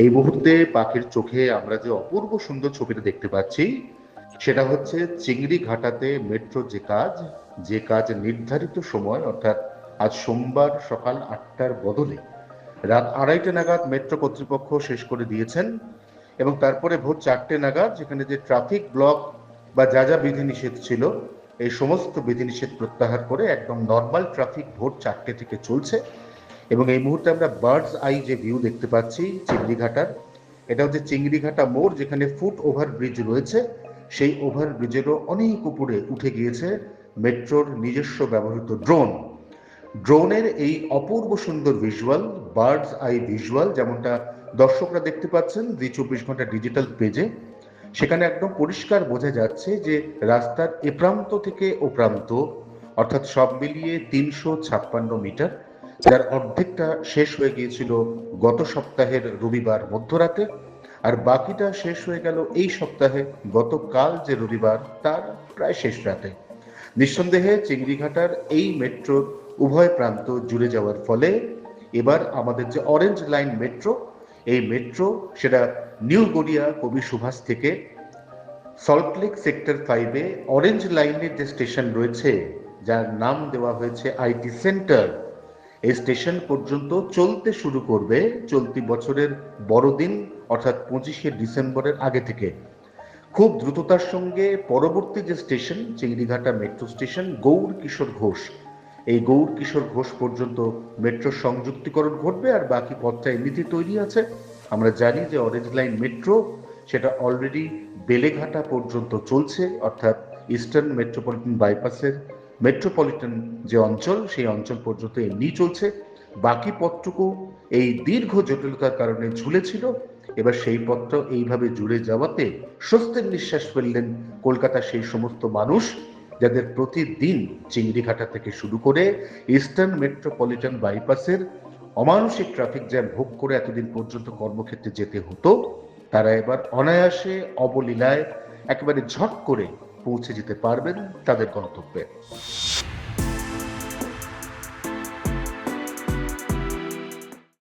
এই মুহূর্তে পাখির চোখে আমরা যে অপূর্ব সুন্দর ছবিটা দেখতে পাচ্ছি সেটা হচ্ছে চিংড়ি ঘাটাতে মেট্রো যে কাজ নির্ধারিত সময় অর্থাৎ আজ সোমবার সকাল 8টার বদলে রাত 2:30 নাগাদ মেট্রো কর্তৃপক্ষ শেষ করে দিয়েছেন। এবং তারপরে ভোর 4টে নাগাদ যেখানে যে ট্রাফিক ব্লক বা যা যা বিধিনিষেধ ছিল এই সমস্ত বিধিনিষেধ প্রত্যাহার করে একদম নর্মাল ট্রাফিক ভোর 4টে থেকে চলছে। এবং এই মুহূর্তে আমরা বার্ডস আই যে ভিউ দেখতে পাচ্ছি চিংড়িঘাটার, এটা হচ্ছে চিংড়িঘাটা মোড়, যেখানে ফুট ওভার ব্রিজ রয়েছে। সেই ওভার ব্রিজেরও অনেক উপরে উঠে গিয়েছে মেট্রোর নিজস্ব ব্যবহৃত ড্রোনের এই অপূর্ব সুন্দর ভিজুয়াল, বার্ডস আই ভিজুয়াল, যেমনটা দর্শকরা দেখতে পাচ্ছেন জি24 ঘন্টা ডিজিটাল পেজে। সেখানে একদম পরিষ্কার বোঝা যাচ্ছে যে রাস্তার এ প্রান্ত থেকে ও প্রান্ত অর্থাৎ সব মিলিয়ে 356 মিটার, যার অর্ধেকটা শেষ হয়ে গিয়েছিল গত সপ্তাহের রবিবার মধ্যরাতে, আর বাকিটা শেষ হয়ে গেল এই সপ্তাহে গতকাল যে রবিবার তার প্রায় শেষ রাতে। নিঃসন্দেহে চিংড়িঘাটার এই মেট্রোর উভয় প্রান্ত জুড়ে যাওয়ার ফলে এবার আমাদের যে অরেঞ্জ লাইন মেট্রো, এই মেট্রো সেটা নিউ গড়িয়া কবি সুভাষ থেকে সল্টলেক সেক্টর 5-এ অরেঞ্জ লাইনের যে স্টেশন রয়েছে যার নাম দেওয়া হয়েছে আইটি সেন্টার, এই স্টেশন পর্যন্ত চলতে শুরু করবে চলতি বছরের বড়দিন অর্থাৎ 25শে ডিসেম্বরের আগে থেকে। খুব দ্রুততার সঙ্গে পরবর্তী যে station Chingrighata metro station Gour Kishore Ghosh, এই গৌর কিশোর ঘোষ পর্যন্ত মেট্রো সংযুক্তিকরণ ঘটবে, আর বাকি পথটা এমনিতেই তৈরি আছে। আমরা জানি যে অরেঞ্জ লাইন মেট্রো সেটা অলরেডি বেলেঘাটা পর্যন্ত চলছে, অর্থাৎ ইস্টার্ন মেট্রোপলিটন বাইপাসের মেট্রোপলিটন যে অঞ্চল সেই অঞ্চল পর্যন্ত এমনি চলছে। বাকি পথটুকু এই দীর্ঘ জটিলতার কারণে ঝুলেছিল, এবার সেই পথটা এইভাবে জুড়ে যাওয়াতে স্বস্তির নিঃশ্বাস ফেললেন কলকাতার সেই সমস্ত মানুষ যাদের প্রতিদিন চিংড়িঘাটা থেকে শুরু করে ইস্টার্ন মেট্রোপলিটন বাইপাসের অমানুষিক ট্রাফিক জ্যাম ভোগ করে এতদিন পর্যন্ত কর্মক্ষেত্রে যেতে হতো। তারা এবার অনায়াসে অবলীলায় একেবারে ঝট করে পৌঁছে যেতে পারবেন তাদের গন্তব্যে।